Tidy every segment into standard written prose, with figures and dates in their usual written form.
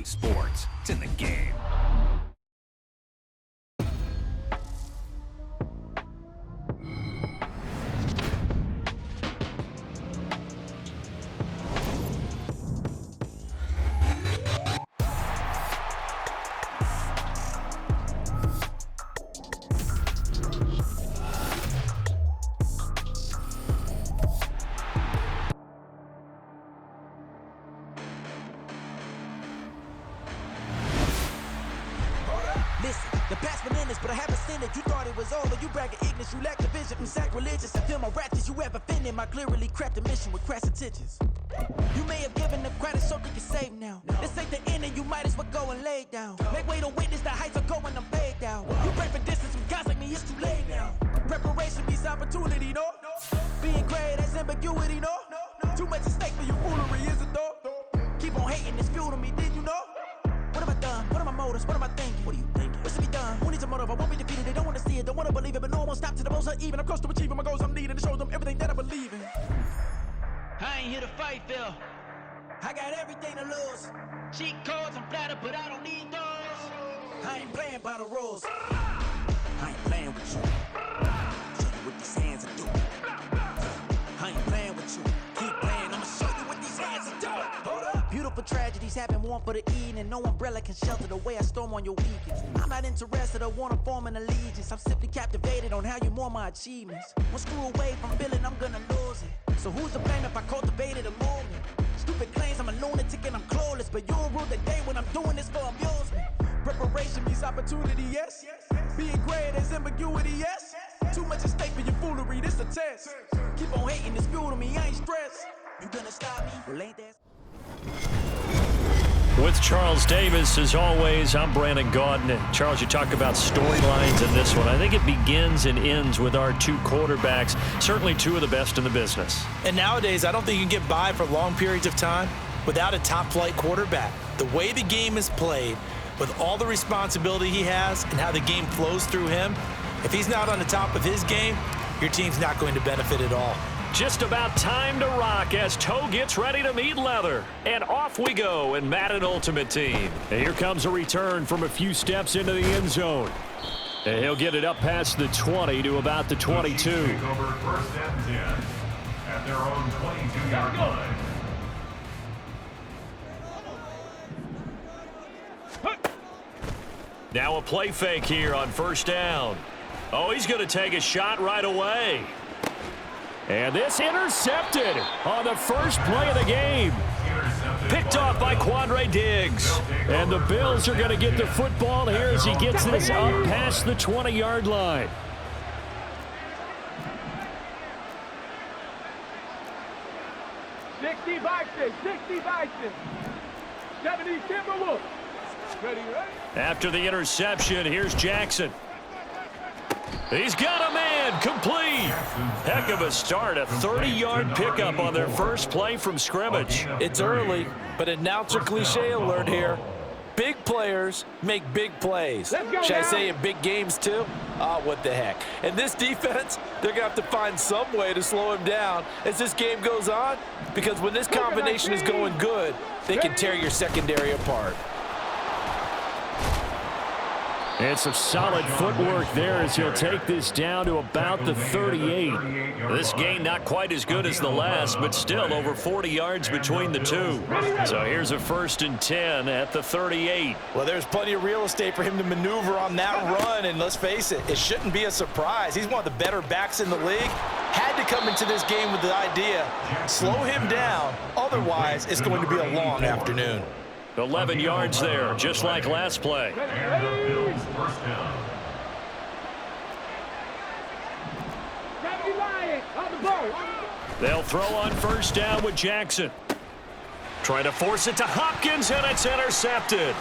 EA Sports. It's in the game. Listen, the past bananas, but I haven't seen it. You thought it was over, you bragging ignorance, you lack the vision from sacrilegious. I feel my raptors, you ever offended my clearly crafted mission with crass intentions. You may have given them credit so they can save now. This ain't the end and you might as well go and lay down. Make way to witness the heights are going, I'm paid down. You pray for distance from guys like me, it's too late now. Preparation means opportunity, no? Being great has ambiguity, no? Too much at stake for your foolery, is it though? Keep on hating, it's fuel to me, did you know? What have I done? What are my motives? What am I thinking? What are you thinking? What's to be done? Who needs a motive? I won't be defeated. They don't want to see it, don't want to believe it, but no one won't stop to the most uneven. I'm close to achieving my goals. I'm needing to show them everything that I believe in. I ain't here to fight, Phil. I got everything to lose. Cheat codes, I'm flattered, but I don't need those. I ain't playing by the rules. I ain't playing with you. Show you what these hands are doing. I ain't playing with you. Keep playing, I'ma show you what these hands are doing. Hold up. Beautiful tragedies happen, one for the evening. No umbrella can shelter the way I storm on your weekends. I'm not interested, I wanna form an allegiance. I'm simply captivated on how you more my achievements. One screw away from feeling I'm gonna lose it. So who's to blame if I cultivated a movement? Stupid claims I'm a lunatic and I'm clueless, but you'll rule the day when I'm doing this for amusement. Preparation means opportunity, yes. Being great is ambiguity, yes. Too much at stake for your foolery, this a test. Keep on hating, it's fuel to me, I ain't stressed. You gonna stop me? Well, ain't that? With Charles Davis, as always, I'm Brandon Gaudin. And Charles, you talk about storylines in this one. I think it begins and ends with our two quarterbacks, certainly two of the best in the business. And nowadays, I don't think you can get by for long periods of time without a top-flight quarterback. The way the game is played, with all the responsibility he has and how the game flows through him, if he's not on the top of his game, your team's not going to benefit at all. Just about time to rock as Toe gets ready to meet leather. And off we go in Madden Ultimate Team. And here comes a return from a few steps into the end zone. And he'll get it up past the 20 to about the 22. Take over first and 10 at their own 22-yard line. Now a play fake here on first down. Oh, he's going to take a shot right away. And this intercepted on the first play of the game. Picked off by Quandre Diggs. And the Bills are going to get the football here as he gets this up past the 20-yard line. After the interception, here's Jackson. He's got a man, complete. Heck of a start, a 30-yard pickup on their first play from scrimmage. It's early, but announcer cliche alert here. Big players make big plays. Should I say in big games too? What the heck. And this defense, they're going to have to find some way to slow him down as this game goes on, because when this combination is going good, they can tear your secondary apart. And some solid footwork there as he'll take this down to about the 38. This gain not quite as good as the last, but still over 40 yards between the two. So here's a 1st and 10 at the 38. Well, there's plenty of real estate for him to maneuver on that run, and let's face it, it shouldn't be a surprise. He's one of the better backs in the league. Had to come into this game with the idea, slow him down, otherwise it's going to be a long afternoon. 11 yards there, just like last play. They'll throw on first down with Jackson. Trying to force it to Hopkins, and it's intercepted.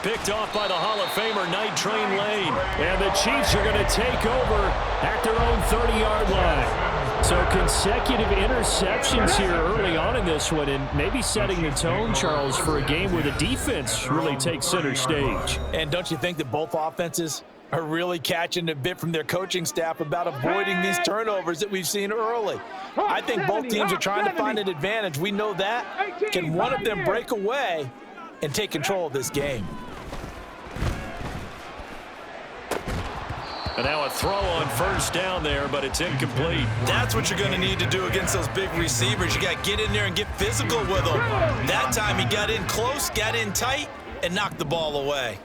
Picked off by the Hall of Famer Night Train Lane. And the Chiefs are going to take over at their own 30-yard line. So consecutive interceptions here early on in this one, and maybe setting the tone, Charles, for a game where the defense really takes center stage. And don't you think that both offenses are really catching a bit from their coaching staff about avoiding these turnovers that we've seen early? I think both teams are trying to find an advantage. We know that. Can one of them break away? and take control of this game. And now a throw on first down there, but it's incomplete. That's what you're going to need to do against those big receivers. You got to get in there and get physical with them. That time he got in close, got in tight, and knocked the ball away.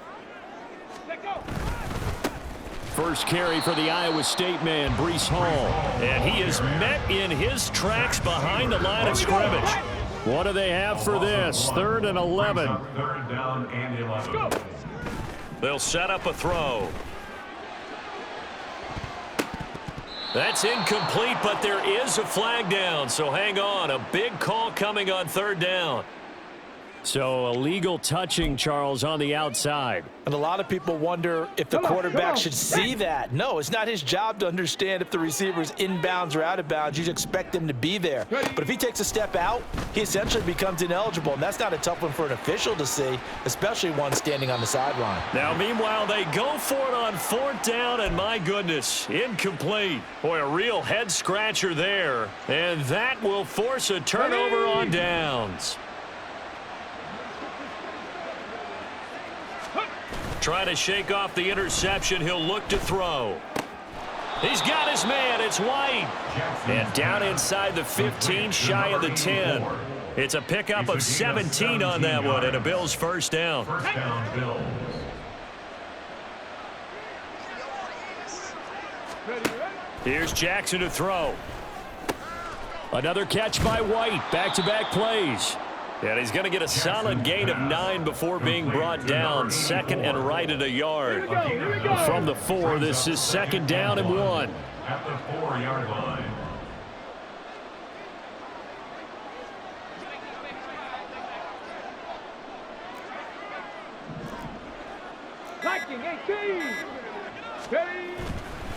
First carry for the Iowa State man, Breece Hall. And he is met in his tracks behind the line of scrimmage. What do they have for this? 3rd and 11. 3rd down and 11. They'll set up a throw. That's incomplete, but there is a flag down, so hang on. A big call coming on 3rd down. So illegal touching, Charles, on the outside. And a lot of people wonder if the quarterback should see that. No, it's not his job to understand if the receiver's inbounds or out of bounds. You expect him to be there. But if he takes a step out, he essentially becomes ineligible. And that's not a tough one for an official to see, especially one standing on the sideline. Now, meanwhile, they go for it on 4th down, and my goodness, incomplete. Boy, a real head-scratcher there. And that will force a turnover on downs. Trying to shake off the interception. He'll look to throw. He's got his man. It's White. And down inside the 15, shy of the 10. It's a pickup of 17 on that one, and a Bills first down. First down, Bills. Here's Jackson to throw. Another catch by White. Back-to-back plays. And he's going to get a solid gain of 9 before being brought down. 2nd and right at a yard. From the 4, this is 2nd down and 1. At the 4-yard line.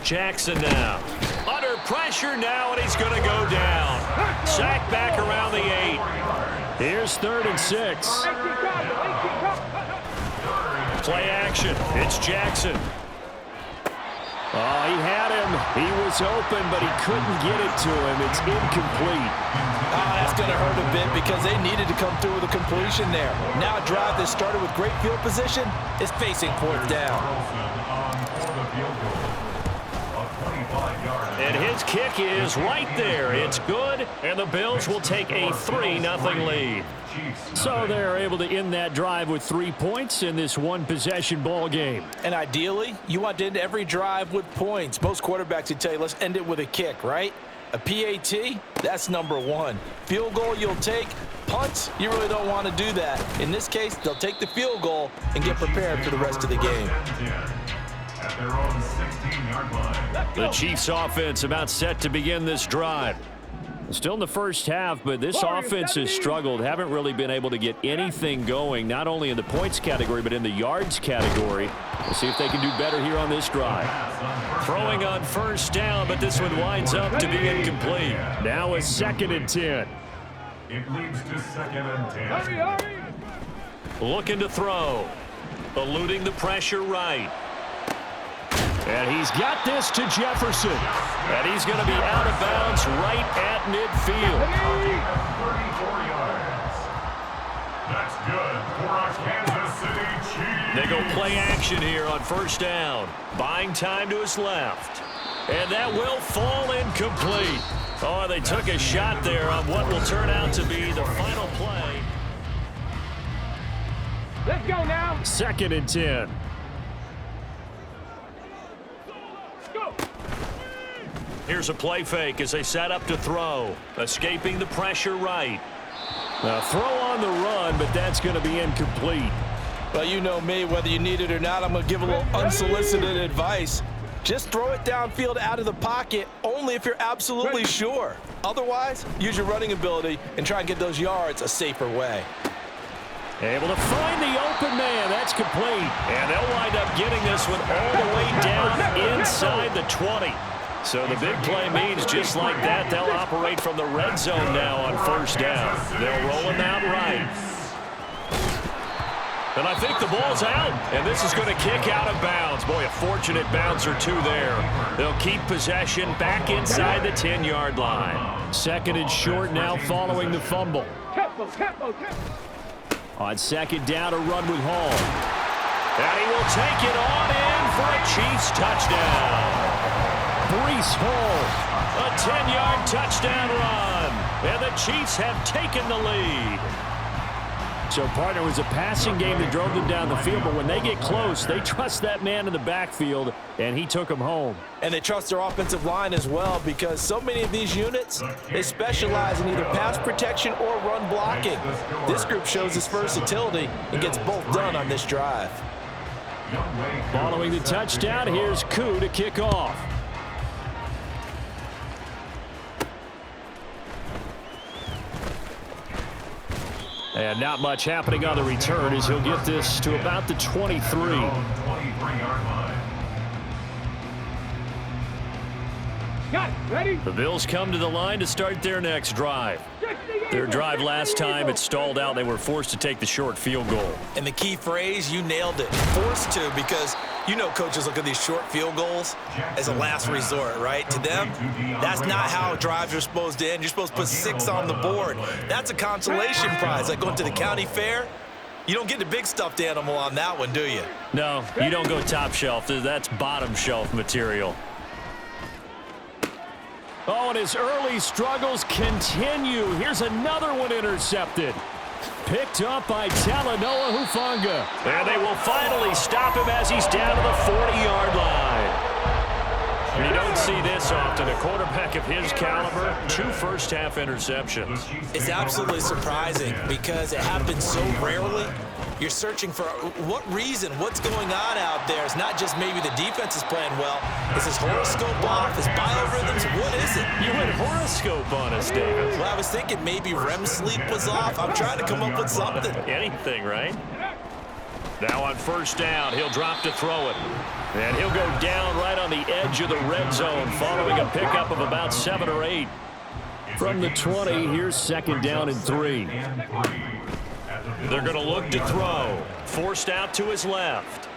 Jackson now. Under pressure now, and he's going to go down. Sacked back around the 8. Here's 3rd and 6. Play action. It's Jackson. Oh, he had him. He was open, but he couldn't get it to him. It's incomplete. That's going to hurt a bit because they needed to come through with a completion there. Now a drive that started with great field position is facing 4th down. And his kick is right there. It's good, and the Bills will take a 3-0 lead. So they're able to end that drive with 3 points in this one-possession ball game. And ideally, you want to end every drive with points. Most quarterbacks would tell you, let's end it with a kick, right? A PAT, that's number 1. Field goal you'll take. Punts, you really don't want to do that. In this case, they'll take the field goal and get prepared for the rest of the game. At their own 16-yard line. The Chiefs offense about set to begin this drive. Still in the first half, but this offense has struggled. Haven't really been able to get anything going, not only in the points category, but in the yards category. We'll see if they can do better here on this drive. Throwing on first down, but this one winds up to be incomplete. Now a 2nd and 10. It leads to 2nd and 10. Looking to throw. Eluding the pressure right. And he's got this to Jefferson. And he's going to be out of bounds right at midfield. 34 yards. That's good for a Kansas City Chiefs. They go play action here on first down. Buying time to his left. And that will fall incomplete. Oh, they took a shot there on what will turn out to be the final play. Let's go now. 2nd and 10. Here's a play fake as they set up to throw. Escaping the pressure right. A throw on the run, but that's going to be incomplete. Well, you know me, whether you need it or not, I'm going to give a little unsolicited advice. Just throw it downfield out of the pocket only if you're absolutely sure. Otherwise, use your running ability and try and get those yards a safer way. Able to find the open man. That's complete. And they'll wind up getting this one all the way down inside the 20. So the big play means just like that, they'll operate from the red zone now on first down. They'll roll him out right. And I think the ball's out, and this is going to kick out of bounds. Boy, a fortunate bounce or two there. They'll keep possession back inside the 10-yard line. 2nd and short now following the fumble. On second down, a run with Hall. And he will take it on in for a Chiefs touchdown. Breece Hall, a 10-yard touchdown run. And the Chiefs have taken the lead. So, partner, it was a passing game that drove them down the field, but when they get close, they trust that man in the backfield, and he took them home. And they trust their offensive line as well, because so many of these units, they specialize in either pass protection or run blocking. This group shows its versatility and gets both done on this drive. Following the touchdown, here's Koo to kick off. And not much happening on the return as he'll get this to about the 23. The Bills come to the line to start their next drive. Their drive last time, it stalled out. They were forced to take the short field goal. And the key phrase, you nailed it. Forced to, because you know coaches look at these short field goals as a last resort, right? To them, that's not how drives are supposed to end. You're supposed to put 6 on the board. That's a consolation prize. Like going to the county fair, you don't get the big stuffed animal on that one, do you? No, you don't go top shelf. That's bottom shelf material. Oh, and his early struggles continue. Here's another one intercepted. Picked up by Talanoa Hufanga. And they will finally stop him as he's down to the 40-yard line. You don't see this often. A quarterback of his caliber, 2 first-half interceptions. It's absolutely surprising because it happens so rarely. You're searching for what reason, what's going on out there. It's not just maybe the defense is playing well. Is his horoscope off? His biorhythms? What is it? You went horoscope on us, David. Well, I was thinking maybe REM sleep was off. I'm trying to come up with something. Anything, right? Now on first down, he'll drop to throw it. And he'll go down right on the edge of the red zone following a pickup of about 7 or 8. From the 20, here's second down and 3. They're going to look to throw. Forced out to his left.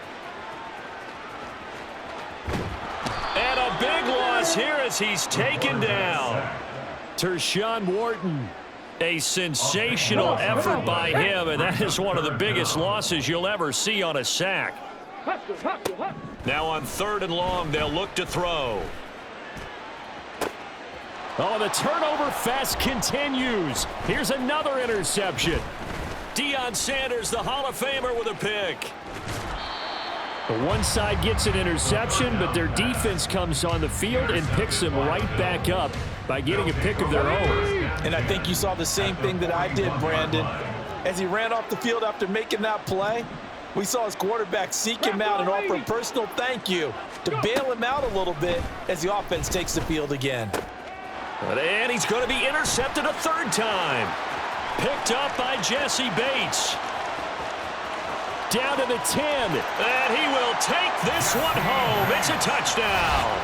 And a big loss here as he's taken down. Tershawn Wharton. A sensational effort by him, and that is one of the biggest losses you'll ever see on a sack. Now on 3rd and long, they'll look to throw. Oh, the turnover fest continues. Here's another interception. Deion Sanders, the Hall of Famer, with a pick. The one side gets an interception, but their defense comes on the field and picks them right back up by getting a pick of their own. And I think you saw the same thing that I did, Brandon. As he ran off the field after making that play, we saw his quarterback seek him out and offer a personal thank you to bail him out a little bit as the offense takes the field again. And he's going to be intercepted a 3rd time. Picked up by Jesse Bates. Down to the 10. And he will take this one home. It's a touchdown.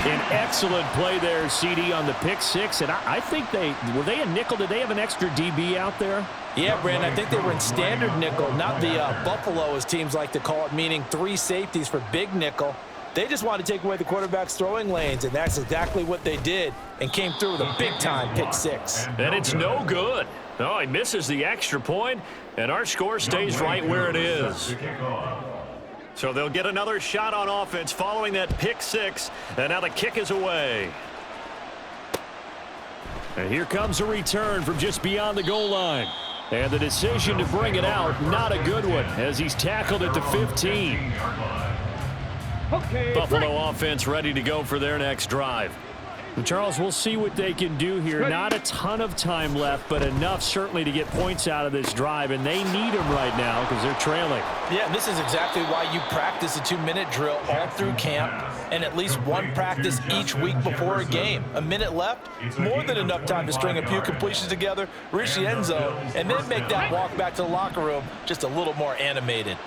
An excellent play there, CD, on the pick 6. And I think were they a nickel? Did they have an extra DB out there? Yeah, Brandon, I think they were in standard nickel, not the Buffalo, as teams like to call it, meaning 3 safeties for big nickel. They just wanted to take away the quarterback's throwing lanes, and that's exactly what they did and came through with a big-time pick 6. And it's no good. Oh, he misses the extra point, and our score stays right where it is. So they'll get another shot on offense following that pick 6, and now the kick is away. And here comes a return from just beyond the goal line. And the decision to bring it out, not a good one, as he's tackled at the 15. Buffalo offense ready to go for their next drive. Charles, we'll see what they can do here. Not a ton of time left, but enough certainly to get points out of this drive, and they need them right now because they're trailing. Yeah, and this is exactly why you practice a 2-minute drill all through camp and at least one practice each week before a game. A minute left, more than enough time to string a few completions together, reach the end zone, and then make that walk back to the locker room just a little more animated.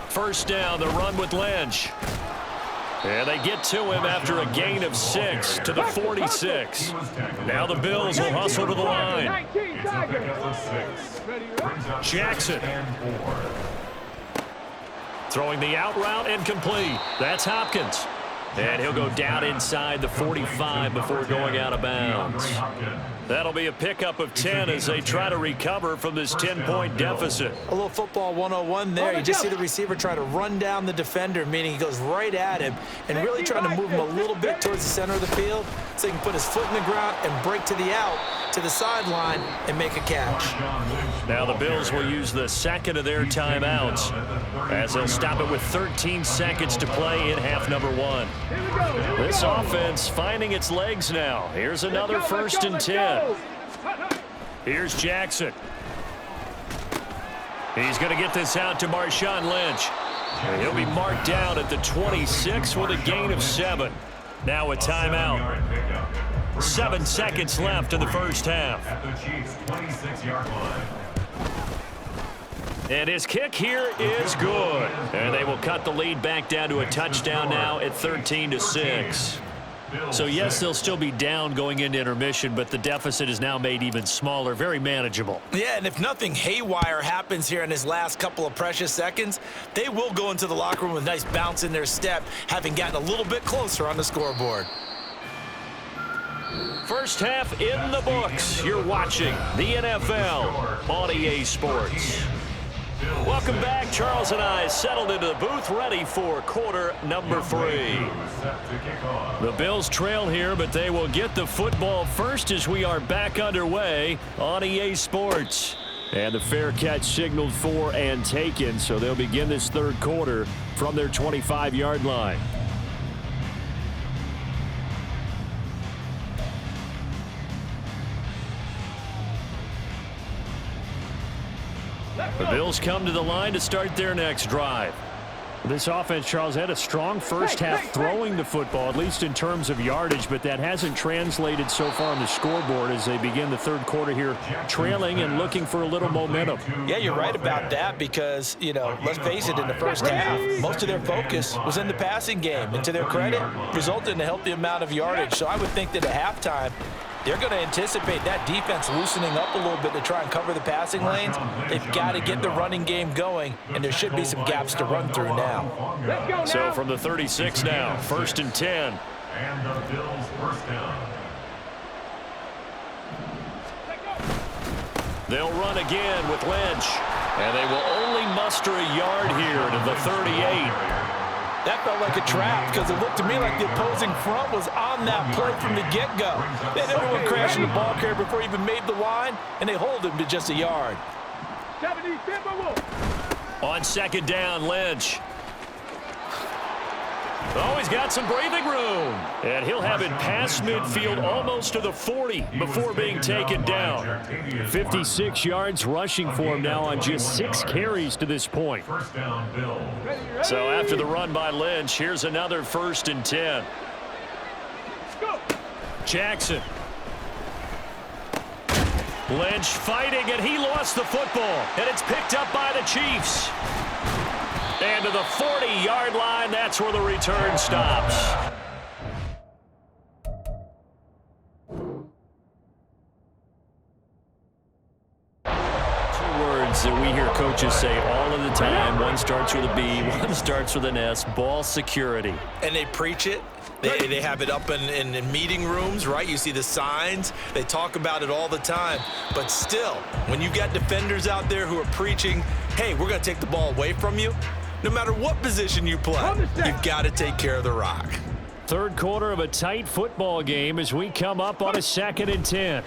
First down, the run with Lynch. And they get to him after a gain of 6 to the 46. Now the Bills will hustle to the line. Jackson. Throwing the out route and complete. That's Hopkins. And he'll go down inside the 45 before going out of bounds. That'll be a pickup of 10 as they try to recover from this 10-point deficit. A little football 101 there. You just see the receiver try to run down the defender, meaning he goes right at him and really trying to move him a little bit towards the center of the field so he can put his foot in the ground and break to the out, to the sideline, and make a catch. Now the Bills will use the second of their timeouts as they'll stop it with 13 seconds to play in half number 1. This offense finding its legs now. Here's another 1st and 10. Here's Jackson. He's going to get this out to Marshawn Lynch. And he'll be marked down at the 26 with a gain of 7. Now a timeout. 7 seconds left in the first half. At the Chiefs' 26-yard line. And his kick here is good. And they will cut the lead back down to a touchdown now at 13-6. So, yes, they'll still be down going into intermission, but the deficit is now made even smaller, very manageable. Yeah, and if nothing haywire happens here in his last couple of precious seconds, they will go into the locker room with a nice bounce in their step, having gotten a little bit closer on the scoreboard. First half in the books. You're watching the NFL on EA Sports. Welcome back. Charles and I settled into the booth ready for quarter number 3. The Bills trail here, but they will get the football first as we are back underway on EA Sports. And the fair catch signaled for and taken, so they'll begin this third quarter from their 25-yard line. The Bills come to the line to start their next drive. This offense, Charles, had a strong first half throwing the football, at least in terms of yardage, but that hasn't translated so far on the scoreboard as they begin the third quarter here, trailing and looking for a little momentum. Yeah, you're right about that because, you know, let's face it, in the first half, most of their focus was in the passing game, and to their credit, resulted in a healthy amount of yardage. So I would think that at halftime, they're going to anticipate that defense loosening up a little bit to try and cover the passing lanes. They've got to get the running game going, and there should be some gaps to run through now. So from the 36 now, 1st and 10. And the Bills first down. They'll run again with Lynch, and they will only muster a yard here to the 38. That felt like a trap because it looked to me like the opposing front was on that play from the get-go. They had everyone crashing the ball carrier before he even made the line, and they hold him to just a yard. On second down, Lynch. Oh, he's got some breathing room. And he'll have it past midfield almost to the 40 before being taken down. 56 yards rushing for him now on just 6 carries to this point. First down, Bills. So after the run by Lynch, here's another 1st and 10. Jackson. Lynch fighting, and he lost the football. And it's picked up by the Chiefs. And to the 40-yard line, that's where the return stops. That we hear coaches say all of the time. One starts with a B, one starts with an S. Ball security. And they preach it. They have it up in meeting rooms, right? You see the signs. They talk about it all the time. But still, when you've got defenders out there who are preaching, hey, we're going to take the ball away from you, no matter what position you play, you've got to take care of the rock. Third quarter of a tight football game as we come up on a 2nd and 10.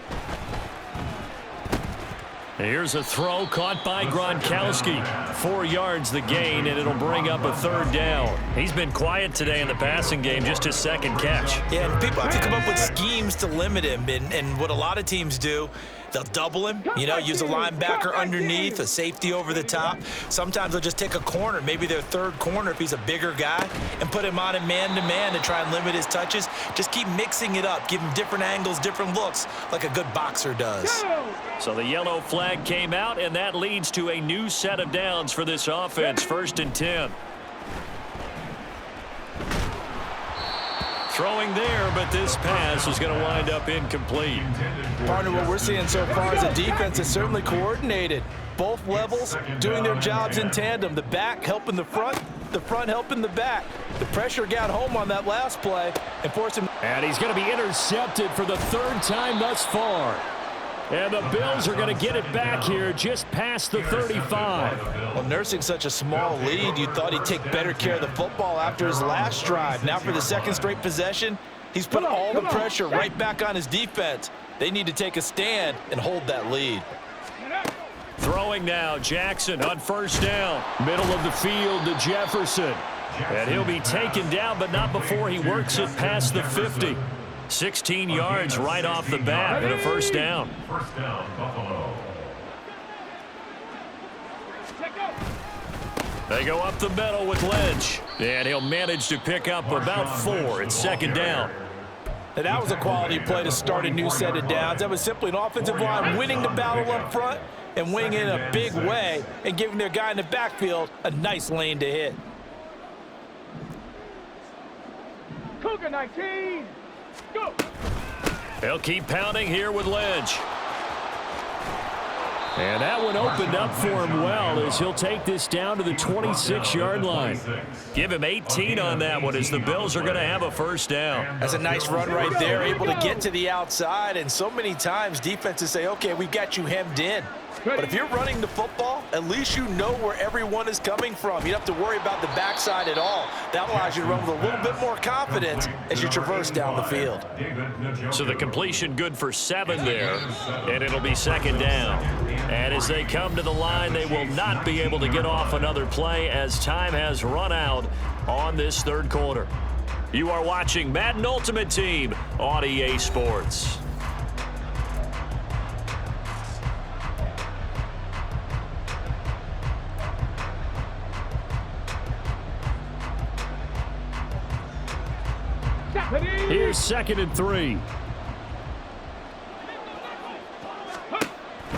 Here's a throw caught by Gronkowski. 4 yards the gain, and it'll bring up a 3rd down. He's been quiet today in the passing game, just his 2nd catch. Yeah, and people have to come up with schemes to limit him, and what a lot of teams do, they'll double him, you know, use a linebacker underneath, a safety over the top. Sometimes they'll just take a corner, maybe their 3rd corner if he's a bigger guy, and put him on a man-to-man to try and limit his touches. Just keep mixing it up, give him different angles, different looks, like a good boxer does. So the yellow flag came out, and that leads to a new set of downs for this offense. 1st and 10. Throwing there, but this pass is going to wind up incomplete. Partner, what we're seeing so far is a defense that's certainly coordinated. Both levels doing their jobs in tandem. The back helping the front, the front helping the back. The pressure got home on that last play and forced him. And he's going to be intercepted for the third time thus far. And the Bills are going to get it back here just past the 35. Well, nursing such a small lead, you thought he'd take better care of the football after his last drive. Now for the second straight possession, he's put all the pressure right back on his defense. They need to take a stand and hold that lead. Throwing now, Jackson on first down. Middle of the field to Jefferson. And he'll be taken down, but not before he works it past the 50. 16 yards right off the bat and a first down. First down, Buffalo. They go up the middle with Lynch. And he'll manage to pick up about 4. It's second down. And that was a quality play to start a new set of downs. That was simply an offensive line winning the battle up front and winning in a big way and giving their guy in the backfield a nice lane to hit. Cougar 19. Go. They'll keep pounding here with Lynch. And that one opened up for him well as he'll take this down to the 26-yard line. Give him 18 on that one as the Bills are going to have a first down. That's a nice run right there, able to get to the outside. And so many times defenses say, okay, we've got you hemmed in. But if you're running the football, at least you know where everyone is coming from. You don't have to worry about the backside at all. That allows you to run with a little bit more confidence as you traverse down the field. So the completion good for 7 there, and it'll be second down. And as they come to the line, they will not be able to get off another play as time has run out on this third quarter. You are watching Madden Ultimate Team on EA Sports. Here's 2nd and 3.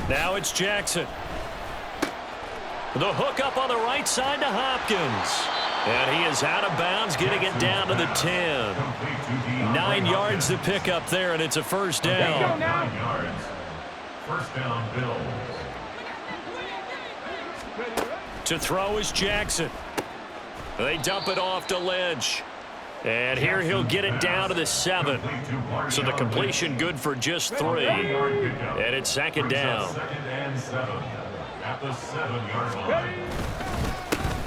Now it's Jackson. The hook up on the right side to Hopkins. And he is out of bounds, getting it down to the 10. 9 yards to pick up there, and it's a first down. 9 yards. First down, Bills. To throw is Jackson. They dump it off to Lynch. And here he'll get it down to the 7. So the completion good for just 3. And it's second down. Second and 7 at the 7-yard line.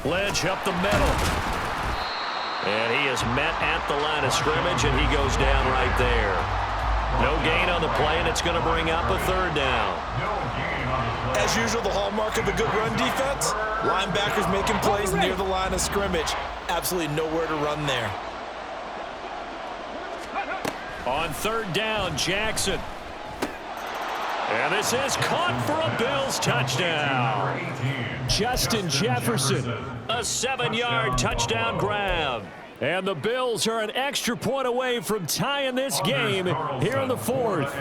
Lynch up the middle. And he is met at the line of scrimmage, and he goes down right there. No gain on the play, and it's going to bring up a third down. As usual, the hallmark of a good run defense, linebackers making plays near the line of scrimmage. Absolutely nowhere to run there. On third down, Jackson. And this is caught for a Bills touchdown. Justin Jefferson, a 7-yard touchdown grab. And the Bills are an extra point away from tying this game here in the 4th.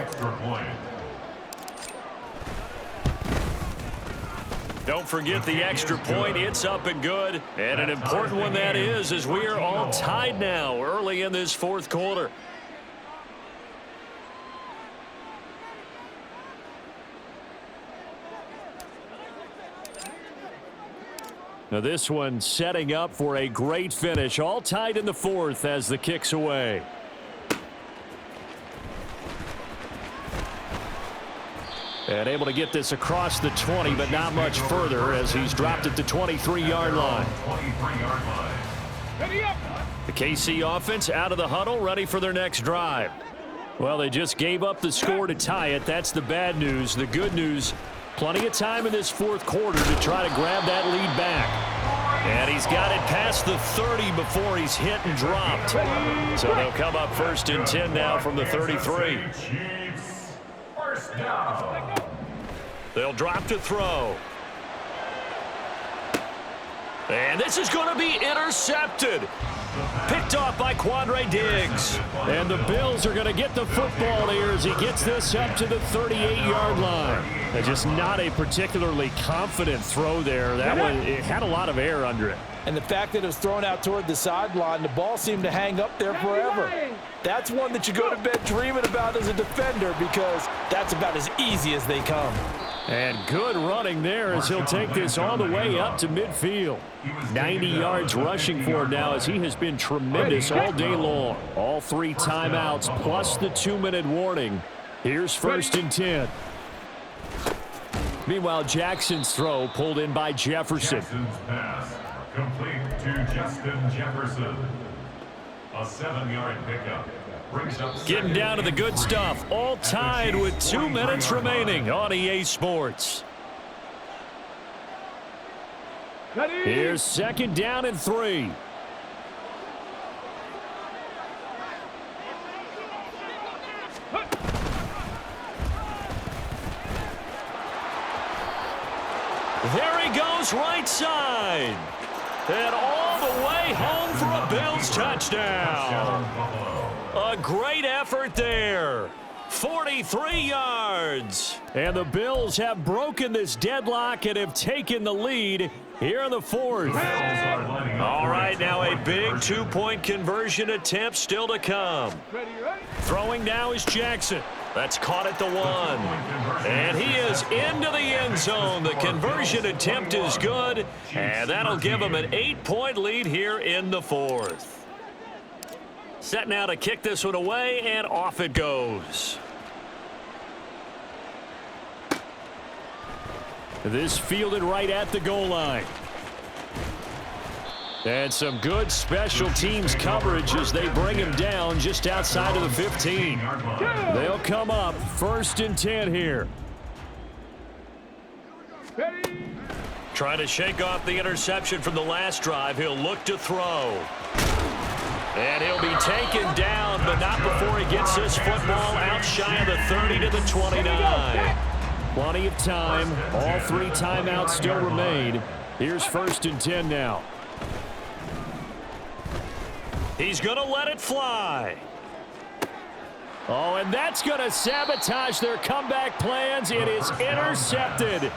Don't forget the extra point. It's up and good. And an important one that is, as we are all tied now early in this 4th quarter. Now this one setting up for a great finish. All tied in the 4th as the kick's away. And able to get this across the 20, but not much further as he's dropped it to 23-yard line. The KC offense out of the huddle, ready for their next drive. Well, they just gave up the score to tie it. That's the bad news. The good news, plenty of time in this 4th quarter to try to grab that lead back. And he's got it past the 30 before he's hit and dropped. So they'll come up 1st and 10 now from the 33. First down. They'll drop to throw. And this is going to be intercepted. Picked off by Quandre Diggs. And the Bills are going to get the football here as he gets this up to the 38-yard line. Just not a particularly confident throw there. That one, it had a lot of air under it. And the fact that it was thrown out toward the sideline, the ball seemed to hang up there forever. That's one that you go to bed dreaming about as a defender because that's about as easy as they come. And good running there as he'll take this all the way up to midfield. 90 yards rushing for him now as he has been tremendous all day long. All 3 timeouts plus the 2-minute warning. Here's 1st and 10. Meanwhile, Jackson's throw pulled in by Jefferson. Jackson's pass complete to Justin Jefferson. A 7-yard pickup. Brings up Getting down to the good stuff. All tied with 2 minutes remaining on EA Sports. Here's 2nd down and 3. There he goes, right side. And all the way home for a Bills touchdown. A great effort there. 43 yards. And the Bills have broken this deadlock and have taken the lead here in the 4th. All right, now a big 2-point conversion attempt still to come. Throwing now is Jackson. That's caught at the 1. And he is into the end zone. The conversion attempt is good, and that'll give him an 8-point lead here in the 4th. Set now to kick this one away, and off it goes. This fielded right at the goal line. And some good special teams coverage as they bring him down just outside of the 15. They'll come up 1st and 10 here. Trying to shake off the interception from the last drive. He'll look to throw. And he'll be taken down, but not before he gets this football out shy of the 30 to the 29. Plenty of time. All 3 timeouts still remain. Here's 1st and 10 now. He's going to let it fly. Oh, and that's going to sabotage their comeback plans. It is intercepted.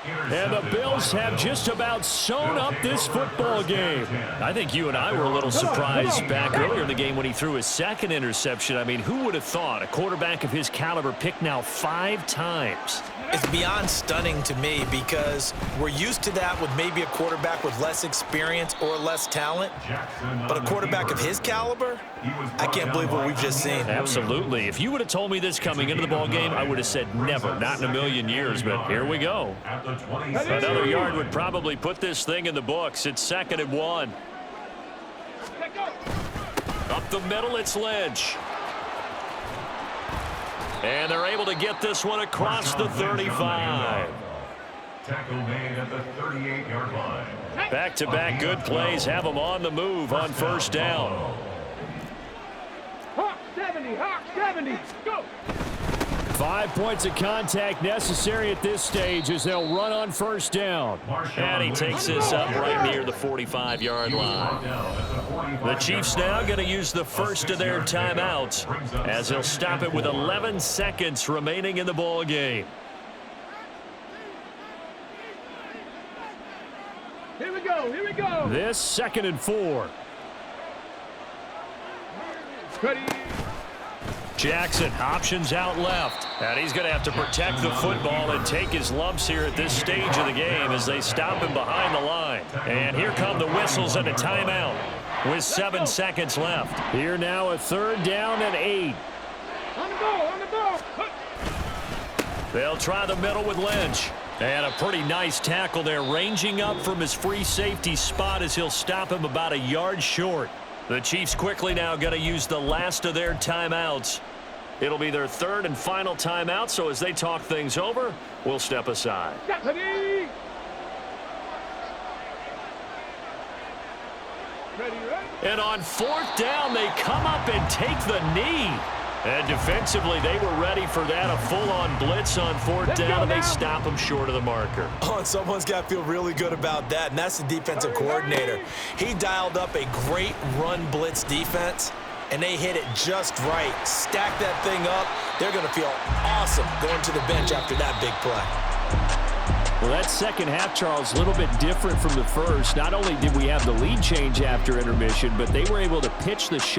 And the Bills have just about sewn up this football game. I think you and I were a little surprised back earlier in the game when he threw his 2nd interception. I mean, who would have thought a quarterback of his caliber picked now 5 times? It's beyond stunning to me because we're used to that with maybe a quarterback with less experience or less talent. But a quarterback of his caliber, I can't believe what we've just seen. Absolutely. If you would have told me this coming into the ball game, I would have said never, not in a million years. But here we go. Another yard would probably put this thing in the books. It's 2nd and 1. Up the middle, it's Lynch. And they're able to get this one across the 35. Tackle made at the 38-yard line. Back-to-back good plays have them on the move on 1st down. Hawk 70, go! 5 points of contact necessary at this stage as they'll run on 1st down. And he takes this up right near the 45-yard line. The Chiefs now going to use the first of their timeouts as they'll stop it with 11 seconds remaining in the ball game. Here we go. This 2nd and 4. Ready. Jackson options out left. And he's going to have to protect the football and take his lumps here at this stage of the game as they stop him behind the line. And here come the whistles and a timeout with 7 seconds left. Here now a 3rd down and 8. On the ball. They'll try the middle with Lynch. And a pretty nice tackle there, ranging up from his free safety spot as he'll stop him about a yard short. The Chiefs quickly now going to use the last of their timeouts. It'll be their 3rd and final timeout, so as they talk things over, we'll step aside. Ready. And on 4th down, they come up and take the knee. And defensively, they were ready for that, a full-on blitz on 4th down, and they stop them short of the marker. Oh, and someone's got to feel really good about that, and that's the defensive coordinator. He dialed up a great run blitz defense, and they hit it just right, stack that thing up, they're going to feel awesome going to the bench after that big play. Well, that second half, Charles, a little bit different from the first. Not only did we have the lead change after intermission, but they were able to pitch the shot